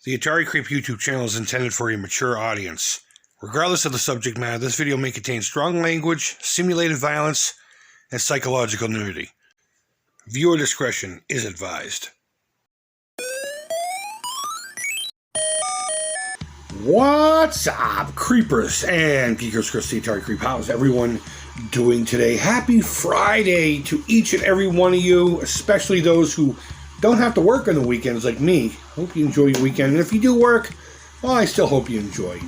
The Atari Creep YouTube channel is intended for a mature audience. Regardless of the subject matter, this video may contain strong language, simulated violence, and psychological nudity. Viewer discretion is advised. What's up, creepers and geekers? Chris, the Atari Creep. How's everyone doing today? Happy Friday to each and every one of you, especially those who don't have to work on the weekends like me. Hope you enjoy your weekend. And if you do work, well, I still hope you enjoy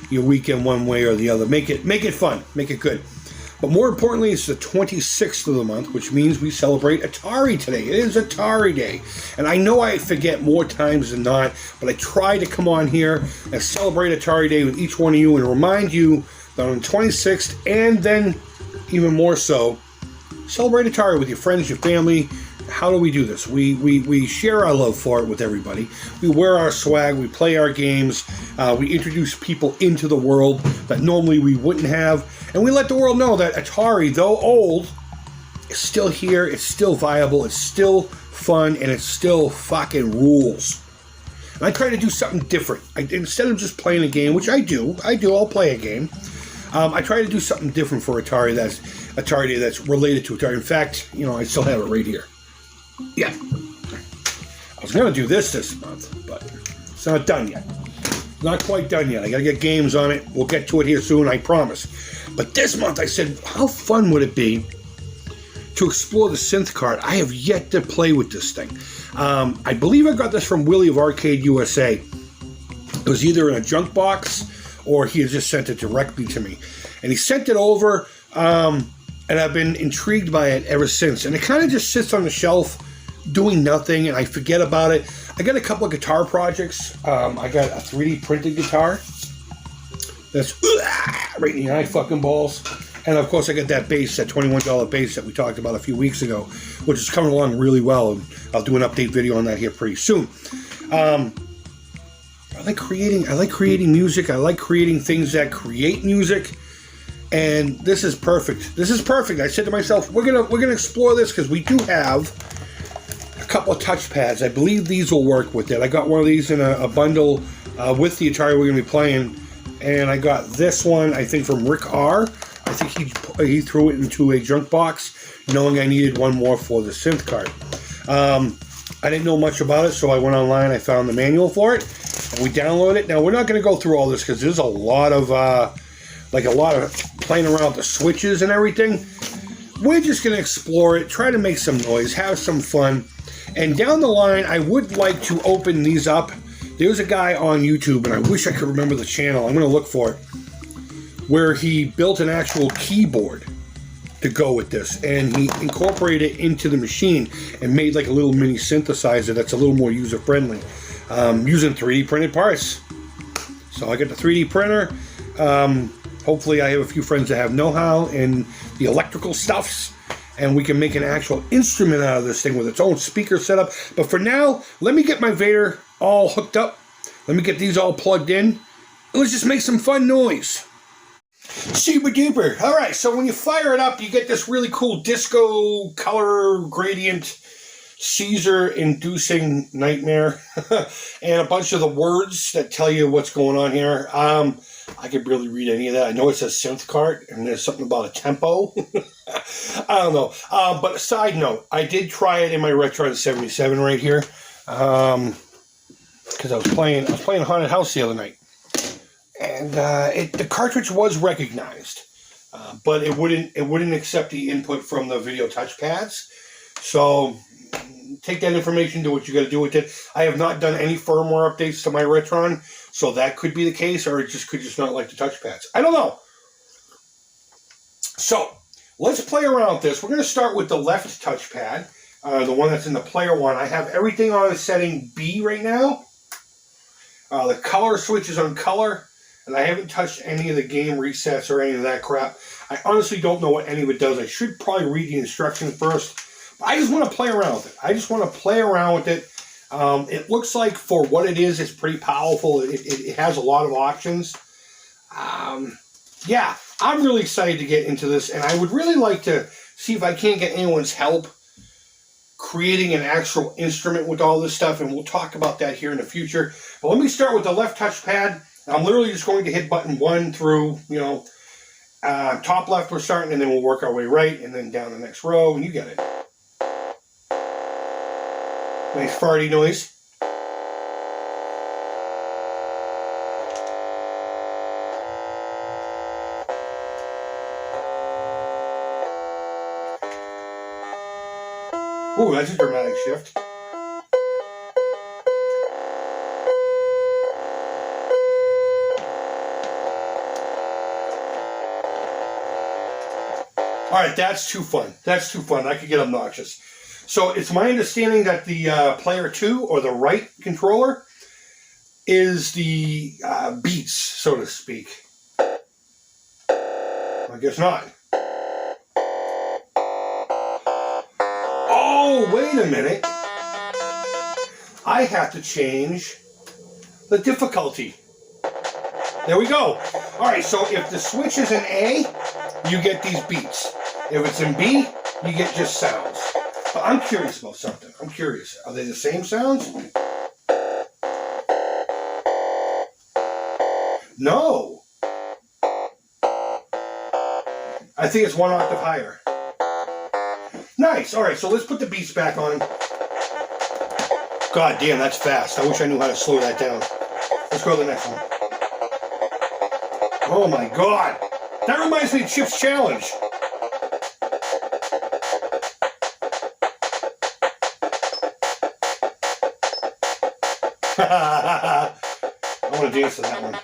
your weekend one way or the other. Make it fun. Make it good. But more importantly, it's the 26th of the month, which means we celebrate Atari today. It is Atari Day. And I know I forget more times than not, but I try to come on here and celebrate Atari Day with each one of you and remind you that on the 26th, and then even more so, celebrate Atari with your friends, your family. How do we do this? We share our love for it with everybody. We wear our swag, we play our games, we introduce people into the world that normally we wouldn't have, and we let the world know that Atari, though old, is still here, it's still viable, it's still fun, and it still fucking rules. And I try to do something different. Instead of just playing a game, which I'll play a game. I try to do something different for Atari Day that's related to Atari. In fact, I still have it right here. Yeah. I was going to do this month, but it's not done yet. Not quite done yet. I got to get games on it. We'll get to it here soon, I promise. But this month I said, how fun would it be to explore the SynthCart? I have yet to play with this thing. I believe I got this from Willie of Arcade USA. It was either in a junk box or he had just sent it directly to me. And he sent it over, and I've been intrigued by it ever since. And it kind of just sits on the shelf doing nothing, and I forget about it. I got a couple of guitar projects. I got a 3D printed guitar that's right in the eye fucking balls. And of course I got that bass, that $21 bass that we talked about a few weeks ago, which is coming along really well. And I'll do an update video on that here pretty soon. I like creating music. I like creating things that create music. And this is perfect. This is perfect. I said to myself, we're gonna explore this because we do have a couple of touchpads. I believe these will work with it. I got one of these in a bundle with the Atari we're gonna be playing, and I got this one, I think, from Rick R. I think he threw it into a junk box, knowing I needed one more for the SynthCart. I didn't know much about it, so I went online. I found the manual for it, and we downloaded it. Now we're not gonna go through all this because there's a lot of playing around with the switches and everything. We're just going to explore it, try to make some noise, have some fun. And down the line, I would like to open these up. There's a guy on YouTube, and I wish I could remember the channel. I'm going to look for it, where he built an actual keyboard to go with this. And he incorporated it into the machine and made like a little mini synthesizer that's a little more user-friendly, using 3D printed parts. So I got the 3D printer. Hopefully I have a few friends that have know-how in the electrical stuffs, and we can make an actual instrument out of this thing with its own speaker setup. But for now, let me get my Vader all hooked up. Let me get these all plugged in. And let's just make some fun noise. Super duper. All right, so when you fire it up, you get this really cool disco color gradient Caesar-inducing nightmare and a bunch of the words that tell you what's going on here. I could barely read any of that. I know it says SynthCart, and there's something about a tempo. I don't know. But a side note, I did try it in my Retron 77 right here, because I was playing Haunted House the other night, and the cartridge was recognized, but it wouldn't accept the input from the video touchpads. So take that information, do what you got to do with it. I have not done any firmware updates to my Retron, so that could be the case, or it could just not like the touchpads. I don't know. So let's play around with this. We're going to start with the left touchpad, the one that's in the player one. I have everything on setting B right now. The color switch is on color, and I haven't touched any of the game resets or any of that crap. I honestly don't know what any of it does. I should probably read the instructions first. I just want to play around with it. It looks like for what it is, it's pretty powerful. It has a lot of options. Yeah, I'm really excited to get into this, and I would really like to see if I can't get anyone's help creating an actual instrument with all this stuff, and we'll talk about that here in the future. But let me start with the left touchpad. I'm literally just going to hit button 1 through, top left we're starting, and then we'll work our way right, and then down the next row, and you get it. Nice farty noise. Ooh, that's a dramatic shift. All right, that's too fun. That's too fun. That could get obnoxious. So it's my understanding that the player 2, or the right controller, is the beats, so to speak. I guess not. Oh, wait a minute. I have to change the difficulty. There we go. All right, so if the switch is in A, you get these beats. If it's in B, you get just sounds. But I'm curious about something. I'm curious. Are they the same sounds? No. I think it's 1 octave higher. Nice. All right, so let's put the beats back on. God damn, that's fast. I wish I knew how to slow that down. Let's go to the next one. Oh my God. That reminds me of Chip's Challenge. I want to dance to that one.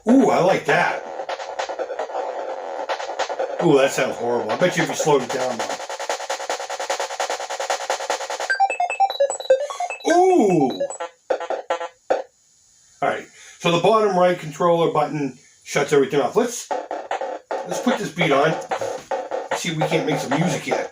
Ooh, I like that. Ooh, that sounds horrible. I bet you if you slowed it down though. Ooh! Alright, so the bottom right controller button shuts everything off. Let's put this beat on. Let's see if we can't make some music yet.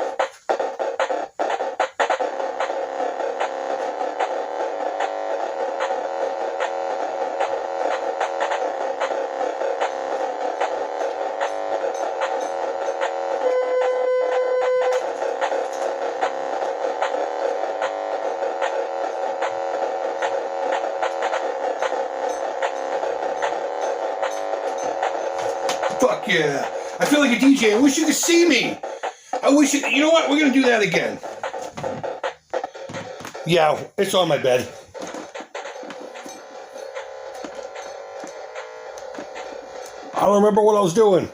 Fuck yeah. I feel like a DJ. I wish you could see me. I wish you know what? We're going to do that again. Yeah, it's on my bed. I don't remember what I was doing.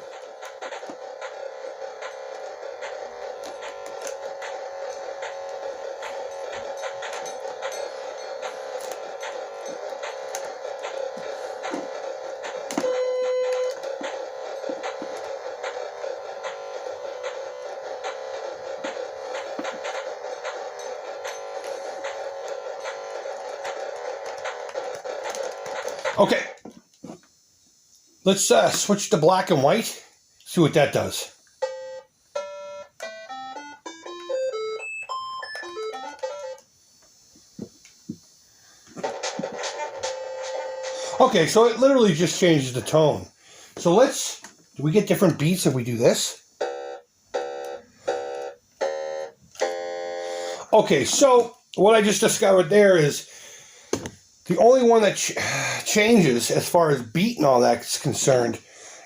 Okay, let's switch to black and white, see what that does. Okay, so it literally just changes the tone. So do we get different beats if we do this? Okay, so what I just discovered there is the only one that changes as far as beat and all that's concerned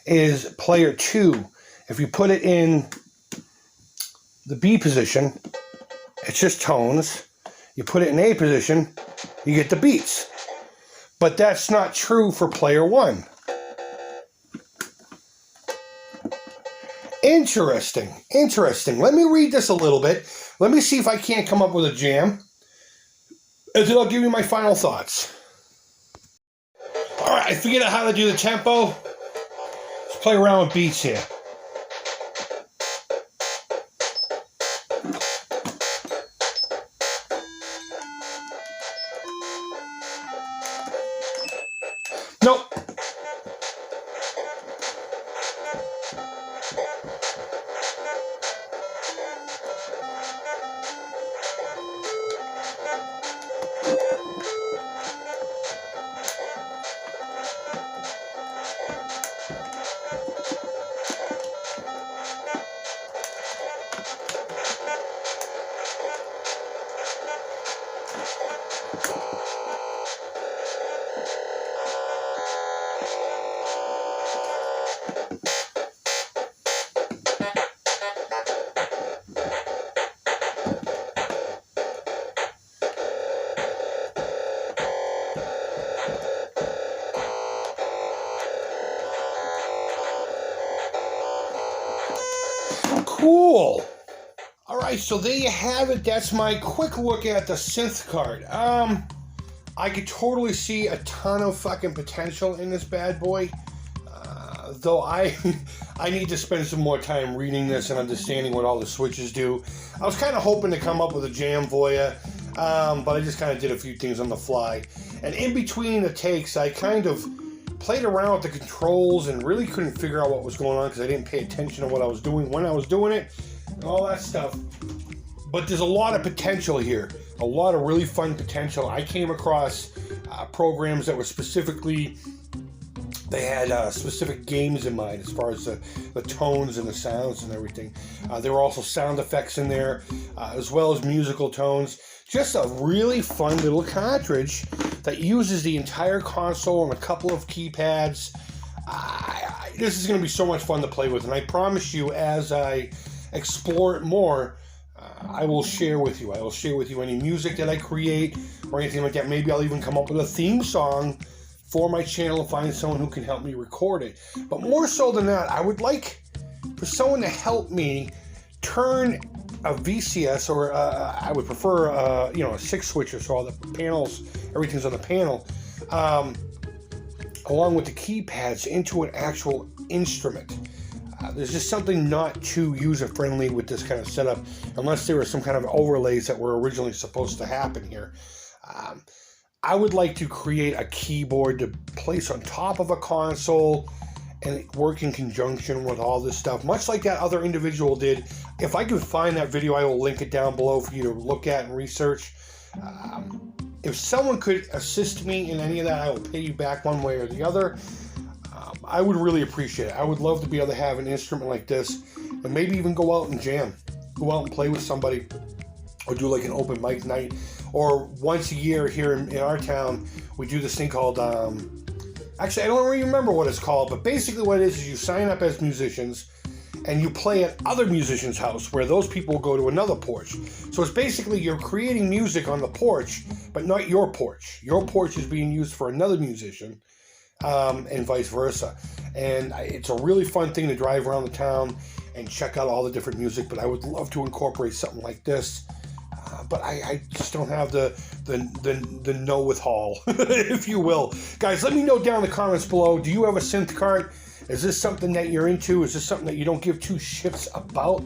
is player 2. If you put it in the B position, it's just tones. You put it in A position, you get the beats. But that's not true for player 1. Interesting. Let me read this a little bit. Let me see if I can't come up with a jam. And then I'll give you my final thoughts. Alright, I figured out how to do the tempo. Let's play around with beats here. Nope. Cool. All right, so there you have it. That's my quick look at the SynthCart. I could totally see a ton of fucking potential in this bad boy. Though I need to spend some more time reading this and understanding what all the switches do. I was kind of hoping to come up with a jam for you, but I just kind of did a few things on the fly. And in between the takes, I kind of played around with the controls and really couldn't figure out what was going on because I didn't pay attention to what I was doing when I was doing it and all that stuff. But there's a lot of potential here, a lot of really fun potential. I came across programs that were specifically, they had specific games in mind as far as the tones and the sounds and everything. There were also sound effects in there, as well as musical tones. Just a really fun little cartridge that uses the entire console and a couple of keypads. This is going to be so much fun to play with, and I promise you, as I explore it more, I will share with you. I will share with you any music that I create or anything like that. Maybe I'll even come up with a theme song for my channel and find someone who can help me record it. But more so than that, I would like for someone to help me turn a VCS, or I would prefer a 6 switcher, so all the panels, everything's on the panel, along with the keypads, into an actual instrument. There's just something not too user-friendly with this kind of setup, unless there were some kind of overlays that were originally supposed to happen here. I would like to create a keyboard to place on top of a console and work in conjunction with all this stuff, much like that other individual did. If I can find that video, I will link it down below for you to look at and research. If someone could assist me in any of that, I will pay you back one way or the other. I would really appreciate it. I would love to be able to have an instrument like this and maybe even go out and jam, go out and play with somebody, or do like an open mic night. Or once a year here in our town, we do this thing called, actually I don't really remember what it's called, but basically what it is you sign up as musicians and you play at other musicians' house where those people go to another porch. So it's basically you're creating music on the porch, but not your porch. Your porch is being used for another musician, and vice versa. And it's a really fun thing to drive around the town and check out all the different music, but I would love to incorporate something like this. But I just don't have the know-with-all, if you will. Guys, let me know down in the comments below. Do you have a SynthCart? Is this something that you're into? Is this something that you don't give two shits about?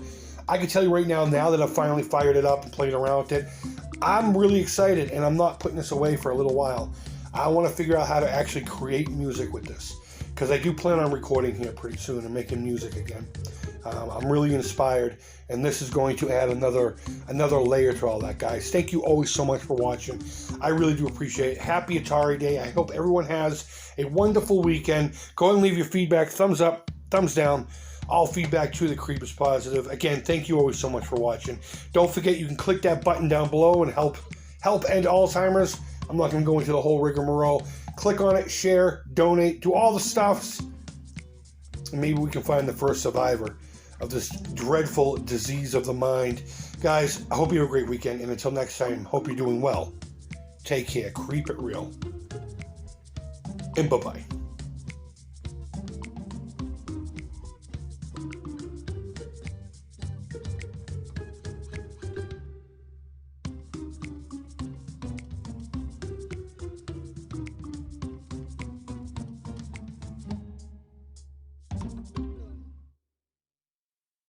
I can tell you right now that I've finally fired it up and played around with it, I'm really excited, and I'm not putting this away for a little while. I want to figure out how to actually create music with this, because I do plan on recording here pretty soon and making music again. I'm really inspired, and this is going to add another layer to all that, guys. Thank you always so much for watching. I really do appreciate it. Happy Atari Day. I hope everyone has a wonderful weekend. Go ahead and leave your feedback. Thumbs up, thumbs down. All feedback to the Creep is positive. Again, thank you always so much for watching. Don't forget, you can click that button down below and help end Alzheimer's. I'm not going to go into the whole rigmarole. Click on it, share, donate, do all the stuffs. And maybe we can find the first survivor of this dreadful disease of the mind. Guys, I hope you have a great weekend, and until next time, hope you're doing well. Take care, creep it real, and bye-bye.